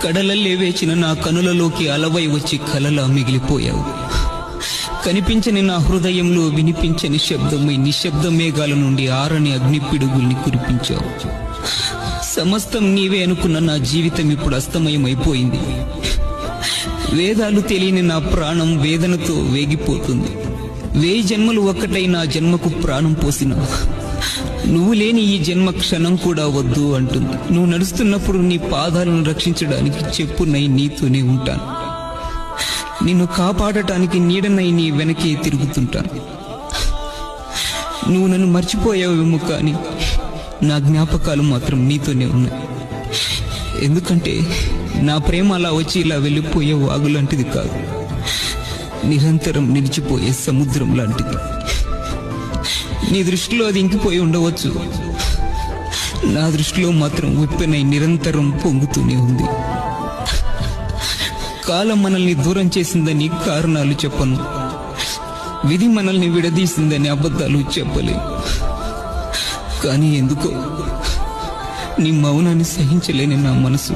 కడలల్లే వేచిన నా కనులలోకి అలవై వచ్చి కలలా మిగిలిపోయావు. కనిపించని నా హృదయంలో వినిపించని శబ్దమై నిశ్శబ్ద మేఘాల నుండి ఆరని అగ్ని పిడుగుల్ని కురిపించావు. సమస్తం నీవే అనుకున్న నా జీవితం ఇప్పుడు అస్తమయమైపోయింది. వేదాలు తెలియని నా ప్రాణం వేదనతో వేగిపోతుంది. 1000 జన్మలు ఒక్కటై నా జన్మకు ప్రాణం పోసిన నువ్వు లేని ఈ జన్మ క్షణం కూడా వద్దు అంటుంది. నువ్వు నడుస్తున్నప్పుడు నీ పాదాలను రక్షించడానికి చెప్పునై నీతోనే ఉంటాను. నిన్ను కాపాడటానికి నీడనై నీ వెనకే తిరుగుతుంటాను. నువ్వు నన్ను మర్చిపోయావేమో కానీ నా జ్ఞాపకాలు మాత్రం నీతోనే ఉన్నాయి. ఎందుకంటే నా ప్రేమ అలా వచ్చి ఇలా వెళ్ళిపోయే వాగు లాంటిది కాదు, నిరంతరం నిలిచిపోయే సముద్రం లాంటిది. నీ దృష్టిలో అది ఇంకిపోయి ఉండవచ్చు, నా దృష్టిలో మాత్రం ఉప్పెనై నిరంతరం పొంగుతూనే ఉంది. కాలం మనల్ని దూరం చేసిందని కారణాలు చెప్పను, విధి మనల్ని విడదీసిందని అబద్ధాలు చెప్పలేను. కానీ ఎందుకో నీ మౌనాన్ని సహించలేని నా మనసు